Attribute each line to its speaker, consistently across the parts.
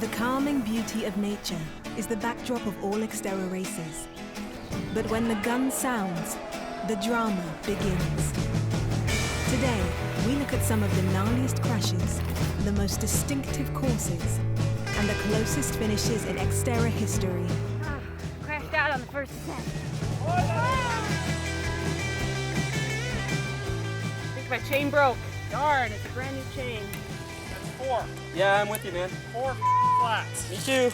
Speaker 1: The calming beauty of nature is the backdrop of all XTERRA races. But when the gun sounds, the drama begins. Today, we look at some of the gnarliest crashes, the most distinctive courses, and the closest finishes in XTERRA history.
Speaker 2: Crashed out on the first ascent. I think my chain broke. Darn, it's a brand new chain.
Speaker 3: That's 4.
Speaker 4: Yeah, I'm with you, man.
Speaker 3: 4 flats.
Speaker 4: Me too.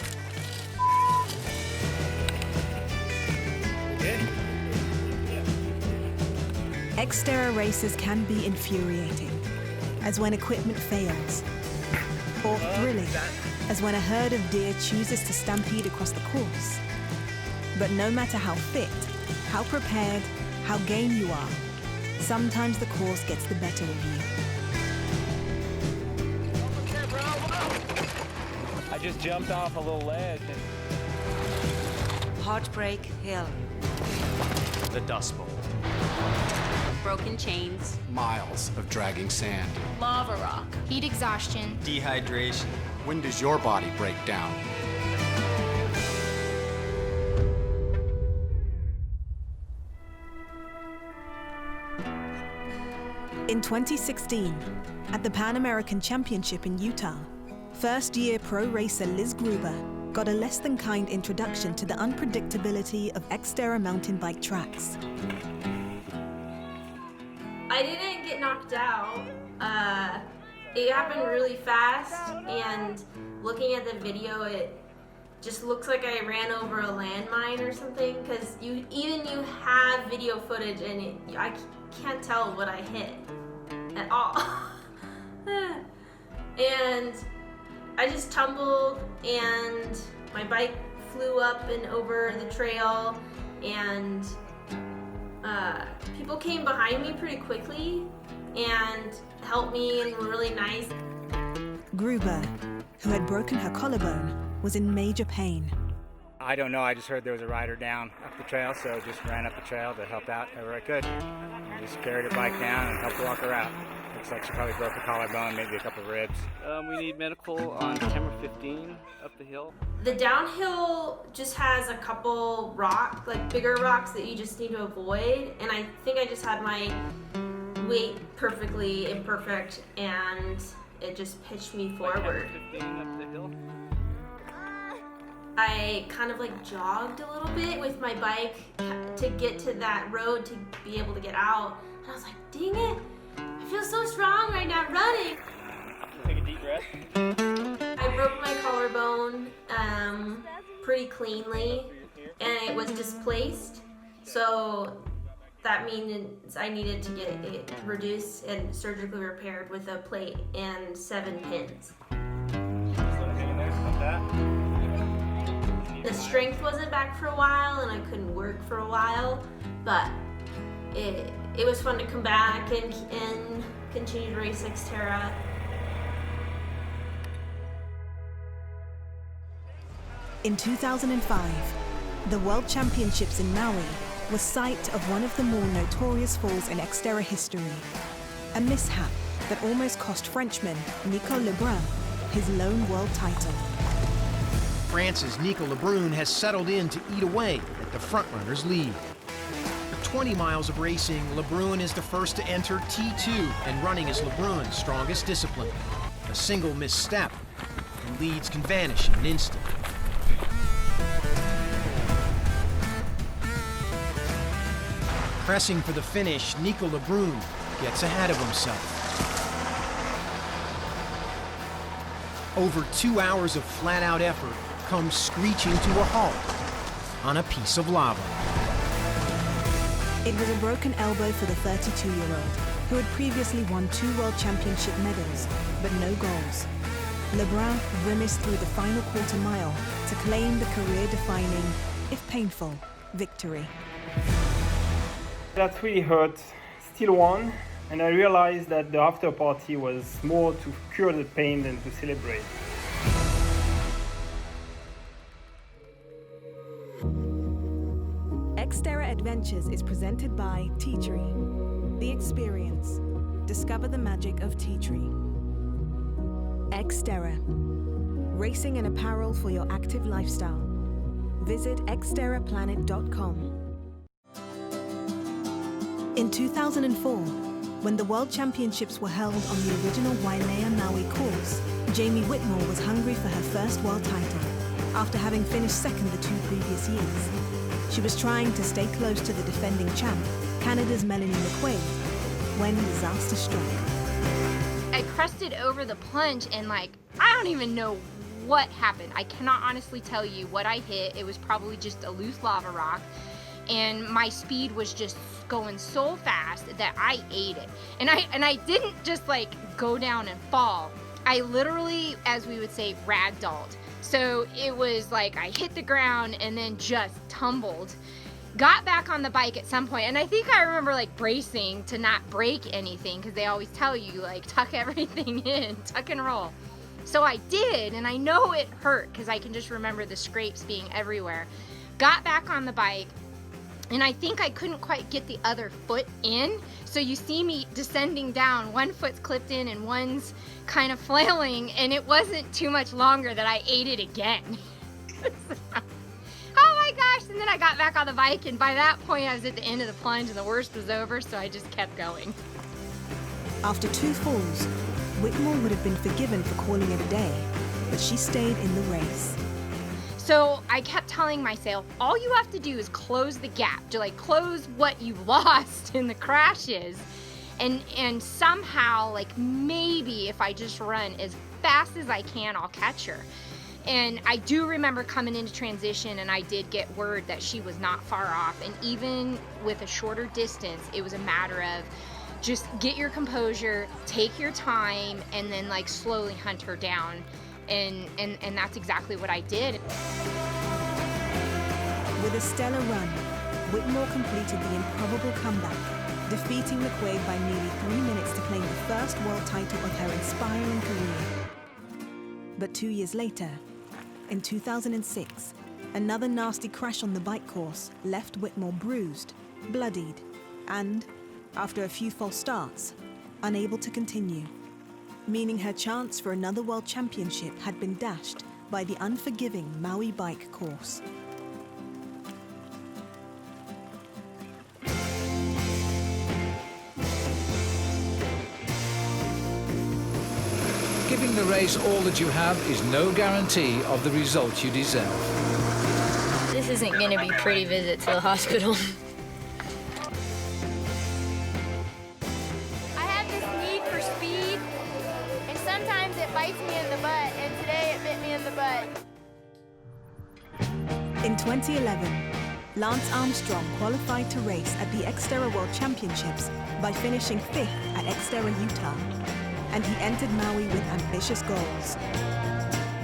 Speaker 1: XTERRA races can be infuriating, as when equipment fails, or thrilling, as when a herd of deer chooses to stampede across the course. But no matter how fit, how prepared, how game you are, sometimes the course gets the better of you.
Speaker 3: I just jumped off a little ledge.
Speaker 5: Heartbreak Hill.
Speaker 6: The Dust Bowl.
Speaker 5: Broken chains.
Speaker 7: Miles of dragging sand.
Speaker 8: Lava rock. Heat exhaustion.
Speaker 6: Dehydration.
Speaker 7: When does your body break down?
Speaker 1: In 2016, at the Pan American Championship in Utah, first-year pro racer Liz Gruber got a less-than-kind introduction to the unpredictability of XTERRA mountain bike tracks.
Speaker 9: I didn't get knocked out. It happened really fast, and looking at the video, it just looks like I ran over a landmine or something, because you have video footage, and I can't tell what I hit at all. And I just tumbled, and my bike flew up and over the trail, and people came behind me pretty quickly and helped me and were really nice.
Speaker 1: Gruber, who had broken her collarbone, was in major pain.
Speaker 3: I don't know, I just heard there was a rider down up the trail, so just ran up the trail to help out however I could. And just carried her bike down and helped walk her out. Looks like she probably broke a collarbone, maybe a couple ribs.
Speaker 4: We need medical on September 15 up the hill.
Speaker 9: The downhill just has a couple bigger rocks that you just need to avoid, and I think I just had my weight perfectly imperfect, and it just pitched me forward.
Speaker 4: September 15 up the hill.
Speaker 9: I kind of jogged a little bit with my bike to get to that road to be able to get out, and I was like, dang it, I feel so strong right now running.
Speaker 4: Take a deep breath.
Speaker 9: I broke my collarbone pretty cleanly, and it was displaced, so that means I needed to get it reduced and surgically repaired with a plate and 7 pins. The strength wasn't back for a while, and I couldn't work for a while, but it was fun to come back and continue to race XTERRA.
Speaker 1: In 2005, the World Championships in Maui was site of one of the more notorious falls in XTERRA history, a mishap that almost cost Frenchman Nico Lebron his lone world title.
Speaker 10: France's Nico Lebron has settled in to eat away at the frontrunner's lead. For 20 miles of racing, Lebron is the first to enter T2, and running is Lebron's strongest discipline. A single misstep, and leads can vanish in an instant. Pressing for the finish, Nico Lebron gets ahead of himself. Over 2 hours of flat-out effort comes screeching to a halt on a piece of lava.
Speaker 1: It was a broken elbow for the 32-year-old, who had previously won 2 World Championship medals, but no goals. Lebron grimaced through the final quarter mile to claim the career-defining, if painful, victory.
Speaker 11: That really hurt. Still won, and I realized that the after party was more to cure the pain than to celebrate.
Speaker 1: XTERRA Adventures is presented by Tea Tree. The Experience. Discover the magic of tea tree. XTERRA. racing and apparel for your active lifestyle. Visit XTERRAPlanet.com. In 2004, when the World Championships were held on the original Waimea Maui course, Jamie Whitmore was hungry for her first world title, after having finished second the 2 previous years. She was trying to stay close to the defending champ, Canada's Melanie McQuade, when disaster struck.
Speaker 8: I crested over the plunge and I don't even know what happened. I cannot honestly tell you what I hit. It was probably just a loose lava rock. And my speed was just going so fast that I ate it. And I didn't just go down and fall. I literally, as we would say, ragdolled. So it was I hit the ground and then just tumbled. Got back on the bike at some point, and I think I remember bracing to not break anything, because they always tell you tuck everything in, tuck and roll. So I did, and I know it hurt because I can just remember the scrapes being everywhere. Got back on the bike, and I think I couldn't quite get the other foot in. So you see me descending down, one foot's clipped in and one's kind of flailing, and it wasn't too much longer that I ate it again. Oh my gosh, and then I got back on the bike, and by that point I was at the end of the plunge and the worst was over, so I just kept going.
Speaker 1: After 2 falls, Whitmore would have been forgiven for calling it a day, but she stayed in the race.
Speaker 8: So I kept telling myself, all you have to do is close the gap, to close what you lost in the crashes, and somehow, maybe if I just run as fast as I can, I'll catch her. And I do remember coming into transition, and I did get word that she was not far off, and even with a shorter distance, it was a matter of just get your composure, take your time, and then slowly hunt her down. And that's exactly what I did.
Speaker 1: With a stellar run, Whitmore completed the improbable comeback, defeating McQuade by nearly 3 minutes to claim the first world title of her inspiring career. But 2 years later, in 2006, another nasty crash on the bike course left Whitmore bruised, bloodied, and, after a few false starts, unable to continue, meaning her chance for another world championship had been dashed by the unforgiving Maui bike course.
Speaker 12: Giving the race all that you have is no guarantee of the result you deserve.
Speaker 13: This isn't going to be a pretty visit to the hospital.
Speaker 14: I have this need for speed, and sometimes it bites me in the butt, and today it bit me in the butt.
Speaker 1: In 2011, Lance Armstrong qualified to race at the XTERRA World Championships by finishing 5th at XTERRA Utah, and he entered Maui with ambitious goals.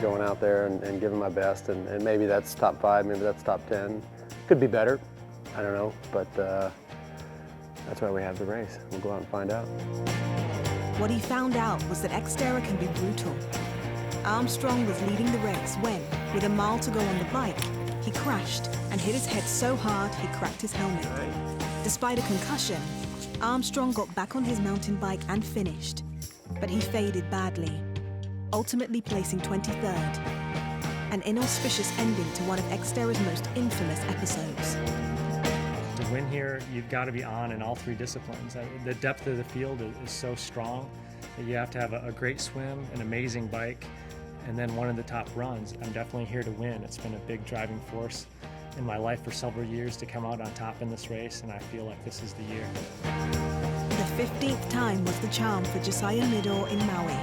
Speaker 15: Going out there and giving my best, and maybe that's top 5, maybe that's top 10. Could be better, I don't know, but that's why we have the race. We'll go out and find out.
Speaker 1: What he found out was that XTERRA can be brutal. Armstrong was leading the race when, with a mile to go on the bike, he crashed and hit his head so hard he cracked his helmet. Despite a concussion, Armstrong got back on his mountain bike and finished, but he faded badly, ultimately placing 23rd, an inauspicious ending to one of XTERRA's most infamous episodes.
Speaker 16: To win here, you've got to be on in all 3 disciplines. The depth of the field is so strong that you have to have a great swim, an amazing bike, and then one of the top runs. I'm definitely here to win. It's been a big driving force in my life for several years to come out on top in this race, and I feel like this is the year.
Speaker 1: The 15th time was the charm for Josiah Midor in Maui,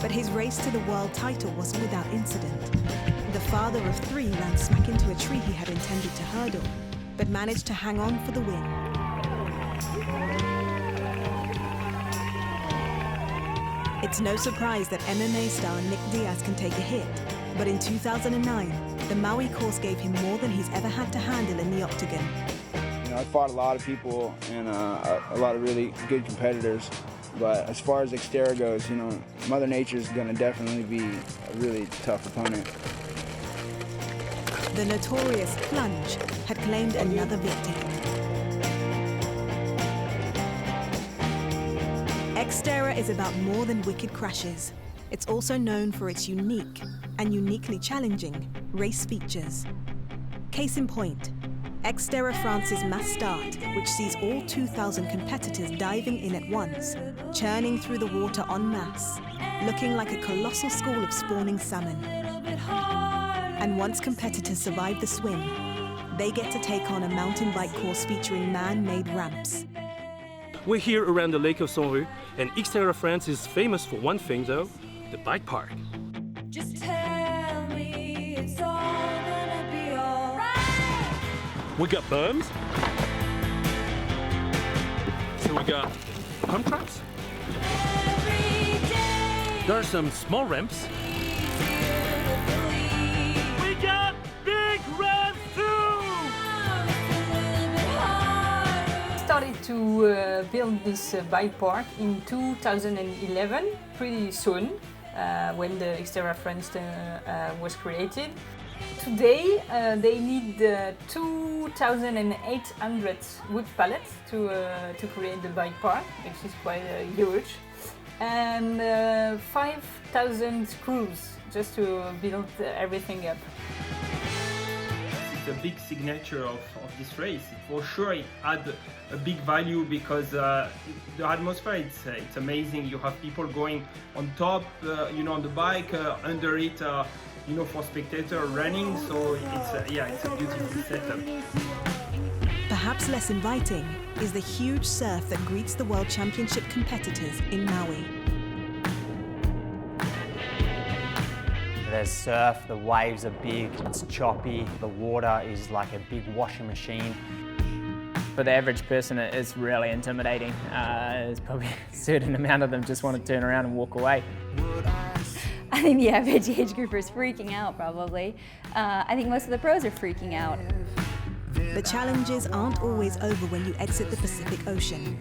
Speaker 1: but his race to the world title wasn't without incident. The father of 3 ran smack into a tree he had intended to hurdle, but managed to hang on for the win. It's no surprise that MMA star Nick Diaz can take a hit, but in 2009, the Maui course gave him more than he's ever had to handle in the octagon.
Speaker 17: I fought a lot of people and a lot of really good competitors, but as far as XTERRA goes, Mother Nature's going to definitely be a really tough opponent.
Speaker 1: The notorious plunge had claimed another victim. XTERRA is about more than wicked crashes. It's also known for its unique and uniquely challenging race features. Case in point, XTERRA France's mass start, which sees all 2,000 competitors diving in at once, churning through the water en masse, looking like a colossal school of spawning salmon. And once competitors survive the swim, they get to take on a mountain bike course featuring man-made ramps.
Speaker 18: We're here around the Lake of Saint-Rue, and XTERRA France is famous for one thing though, the bike park.
Speaker 19: Just tell me it's all gonna be alright.
Speaker 18: We got berms. So we got pump tracks. There are some small ramps. We got big ramps too!
Speaker 20: Started to build this bike park in 2011, pretty soon, when the XTERRA France was created. Today they need 2,800 wood pallets to create the bike park, which is quite huge, and 5,000 screws just to build everything up.
Speaker 11: It's a big signature of this race. For sure it had a big value because the atmosphere, it's amazing. You have people going on top, on the bike, under it, for spectator running. So it's a beautiful setup.
Speaker 1: Perhaps less inviting is the huge surf that greets the World Championship competitors in Maui.
Speaker 21: There's surf, the waves are big, it's choppy, the water is like a big washing machine.
Speaker 22: For the average person, it's really intimidating. There's probably a certain amount of them just want to turn around and walk away.
Speaker 23: I think the average age grouper is freaking out, probably. I think most of the pros are freaking out.
Speaker 1: The challenges aren't always over when you exit the Pacific Ocean.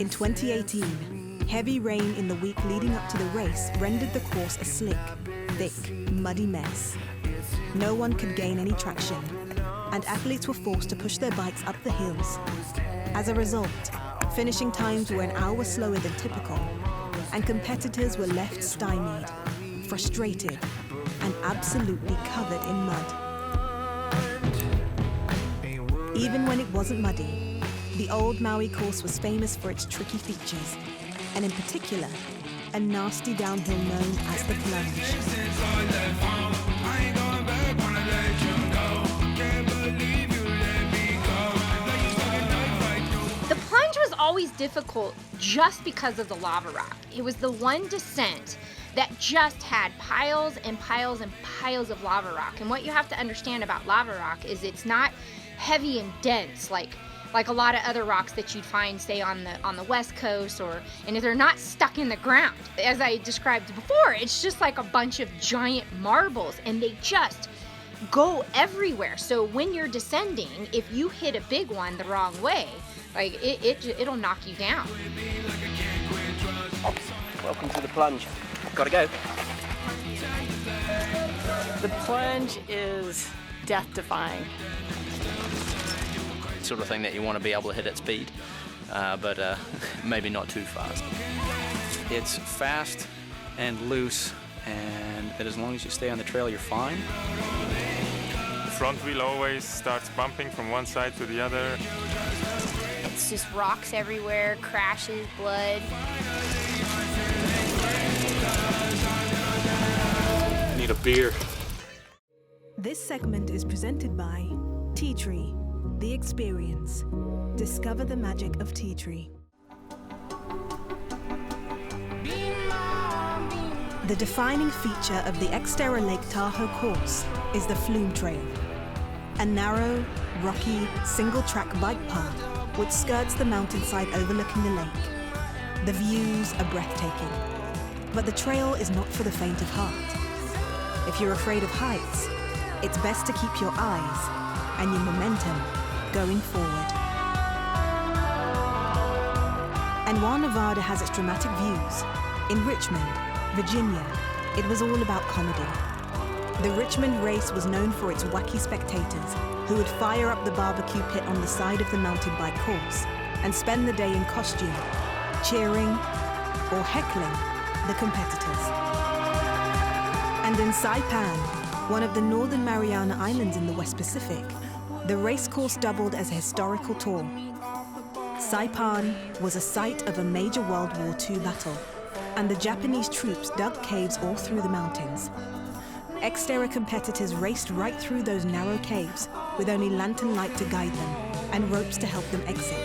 Speaker 1: In 2018, heavy rain in the week leading up to the race rendered the course a slick, thick, muddy mess. No one could gain any traction, and athletes were forced to push their bikes up the hills. As a result, finishing times were an hour slower than typical, and competitors were left stymied, frustrated, and absolutely covered in mud. Even when it wasn't muddy, the old Maui course was famous for its tricky features, and in particular, a nasty downhill known as the plunge.
Speaker 8: The plunge was always difficult just because of the lava rock. It was the one descent that just had piles and piles and piles of lava rock. And what you have to understand about lava rock is it's not heavy and dense like a lot of other rocks that you'd find, say, on the West Coast, and if they're not stuck in the ground. As I described before, it's just like a bunch of giant marbles, and they just go everywhere. So when you're descending, if you hit a big one the wrong way, like it'll knock you down.
Speaker 4: Welcome to the plunge. Gotta go.
Speaker 2: The plunge is death-defying.
Speaker 4: Sort of thing that you want to be able to hit at speed, but maybe not too fast. It's fast and loose, and that as long as you stay on the trail, you're fine.
Speaker 24: The front wheel always starts bumping from one side to the other.
Speaker 14: It's just rocks everywhere, crashes, blood.
Speaker 24: Need a beer.
Speaker 1: This segment is presented by Tea Tree, the experience. Discover the magic of Tea Tree. The defining feature of the XTERRA Lake Tahoe course is the Flume Train, a narrow, rocky, single-track bike path which skirts the mountainside overlooking the lake. The views are breathtaking, but the trail is not for the faint of heart. If you're afraid of heights, it's best to keep your eyes and your momentum going forward. And while Nevada has its dramatic views, in Richmond, Virginia, it was all about comedy. The Richmond race was known for its wacky spectators who would fire up the barbecue pit on the side of the mountain bike course and spend the day in costume, cheering or heckling the competitors. And in Saipan, one of the Northern Mariana Islands in the West Pacific, the race course doubled as a historical tour. Saipan was a site of a major World War II battle, and the Japanese troops dug caves all through the mountains. XTERRA competitors raced right through those narrow caves with only lantern light to guide them and ropes to help them exit.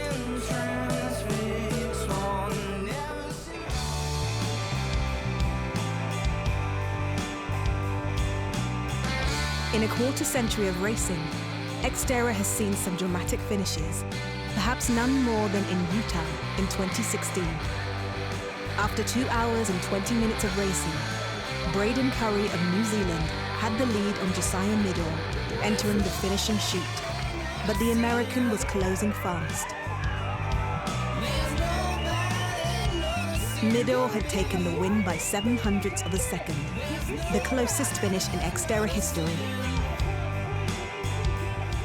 Speaker 1: In a quarter century of racing, XTERRA has seen some dramatic finishes, perhaps none more than in Utah in 2016. After 2 hours and 20 minutes of racing, Braden Curry of New Zealand had the lead on Josiah Middle, entering the finishing chute, but the American was closing fast. Middle had taken the win by 7/100ths of a second, the closest finish in XTERRA history.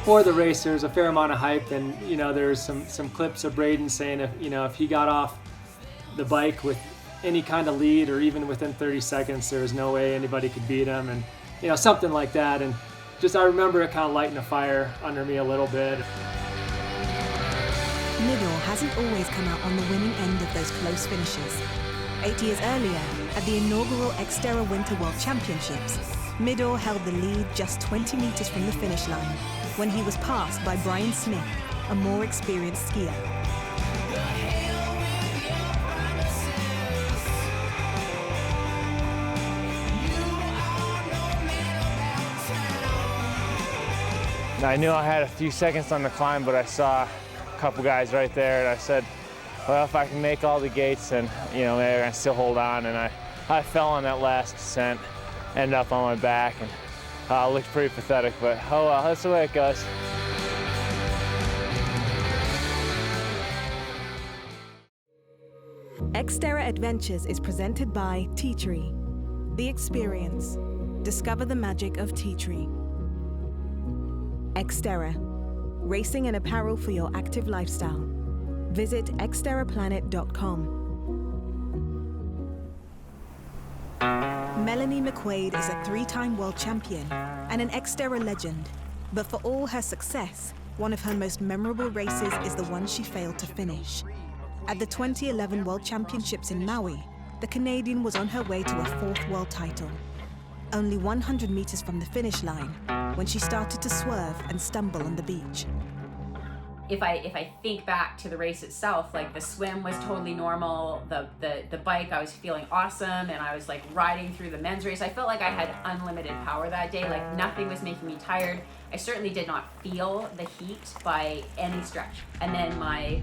Speaker 16: For the race, there's a fair amount of hype, and there's some clips of Braden saying if he got off the bike with any kind of lead or even within 30 seconds, there was no way anybody could beat him, and something like that. And just I remember it kind of lighting a fire under me a little bit.
Speaker 1: Middle hasn't always come out on the winning end of those close finishes. 8 years earlier, at the inaugural XTERRA Winter World Championships, Middle held the lead just 20 meters from the finish line when he was passed by Brian Smith, a more experienced skier.
Speaker 3: I knew I had a few seconds on the climb, but I saw a couple guys right there, and I said, well, if I can make all the gates, then maybe I can still hold on. And I fell on that last descent, ended up on my back, and looked pretty pathetic, but oh well, that's the way it goes.
Speaker 1: XTERRA Adventures is presented by Tea Tree. The Experience. Discover the magic of Tea Tree. XTERRA. Racing and apparel for your active lifestyle. Visit xterraplanet.com. Melanie McQuade is a 3-time world champion and an XTERRA legend. But for all her success, one of her most memorable races is the one she failed to finish. At the 2011 World Championships in Maui, the Canadian was on her way to a 4th world title. Only 100 meters from the finish line, when she started to swerve and stumble on the beach.
Speaker 5: If I think back to the race itself, like the swim was totally normal, the bike, I was feeling awesome, and I was like riding through the men's race. I felt like I had unlimited power that day, like nothing was making me tired. I certainly did not feel the heat by any stretch. And then my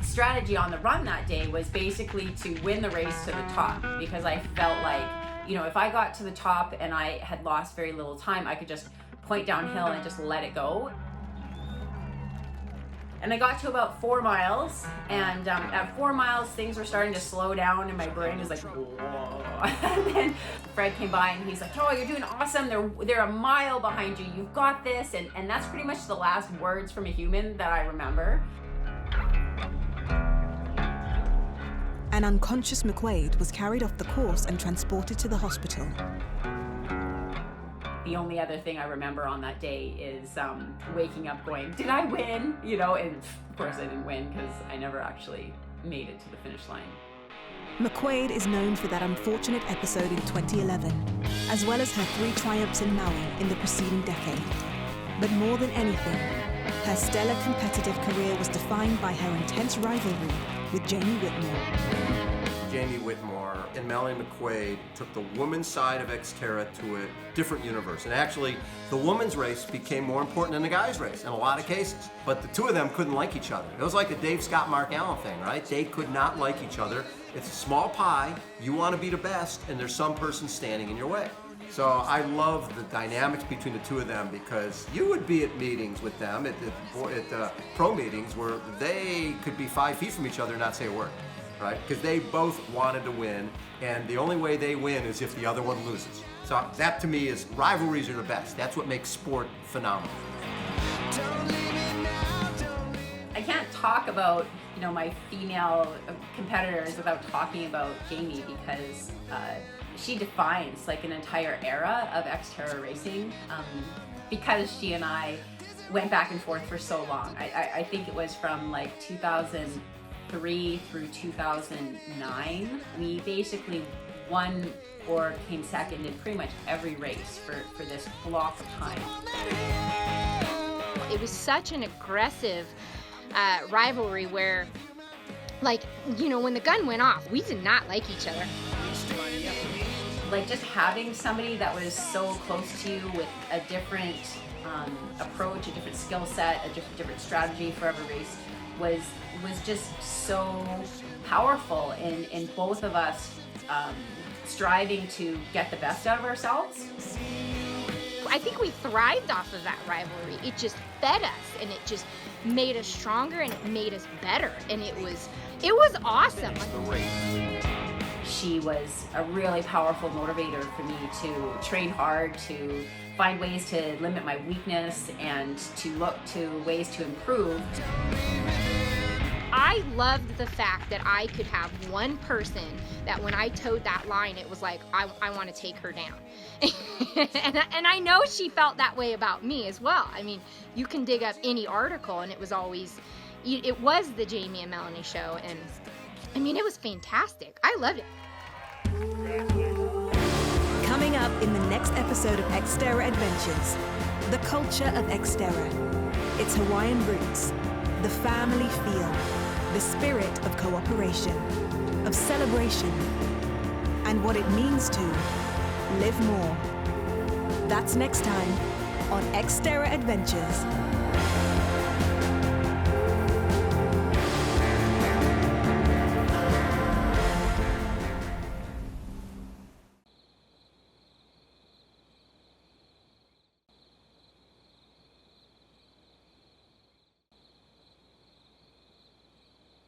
Speaker 5: strategy on the run that day was basically to win the race to the top, because I felt like, if I got to the top and I had lost very little time, I could just point downhill and just let it go. And I got to about 4 miles, and at 4 miles, things were starting to slow down, and my brain was like, whoa. And then Fred came by, and he's like, oh, you're doing awesome. They're a mile behind you. You've got this. And that's pretty much the last words from a human that I remember.
Speaker 1: An unconscious McQuade was carried off the course and transported to the hospital.
Speaker 5: The only other thing I remember on that day is waking up going, did I win? And of course I didn't win, because I never actually made it to the finish line.
Speaker 1: McQuade is known for that unfortunate episode in 2011, as well as her 3 triumphs in Maui in the preceding decade. But more than anything, her stellar competitive career was defined by her intense rivalry with Jamie Whitmore.
Speaker 6: Jamie Whitmore and Melanie McQuade took the women's side of XTERRA to a different universe. And actually, the women's race became more important than the guys' race in a lot of cases. But the two of them couldn't like each other. It was like a Dave Scott, Mark Allen thing, right? They could not like each other. It's a small pie, you want to be the best, and there's some person standing in your way. So I love the dynamics between the two of them, because you would be at meetings with them, at pro meetings, where they could be 5 feet from each other and not say a word. Right? Because they both wanted to win, and the only way they win is if the other one loses. So that to me is, rivalries are the best. That's what makes sport phenomenal.
Speaker 5: I can't talk about, you know, my female competitors without talking about Jamie, because she defines like an entire era of XTERRA racing, because she and I went back and forth for so long. I think it was from like 2003 through 2009. We basically won or came second in pretty much every race for this block of time.
Speaker 8: It was such an aggressive rivalry where, like, you know, when the gun went off, we did not like each other.
Speaker 5: Like, just having somebody that was so close to you with a different approach, a different skill set, a different strategy for every race was just so powerful in both of us striving to get the best out of ourselves.
Speaker 8: I think we thrived off of that rivalry. It just fed us, and it just made us stronger, and it made us better, and it was awesome.
Speaker 5: She was a really powerful motivator for me to train hard, to find ways to limit my weakness, and to look to ways to improve.
Speaker 8: I loved the fact that I could have one person that when I towed that line, it was like, I want to take her down. and I know she felt that way about me as well. I mean, you can dig up any article, and it was the Jamie and Melanie show, and I mean, it was fantastic. I loved it.
Speaker 1: Coming up in the next episode of XTERRA Adventures, the culture of XTERRA, its Hawaiian roots, the family feel, the spirit of cooperation, of celebration, and what it means to live more. That's next time on XTERRA Adventures.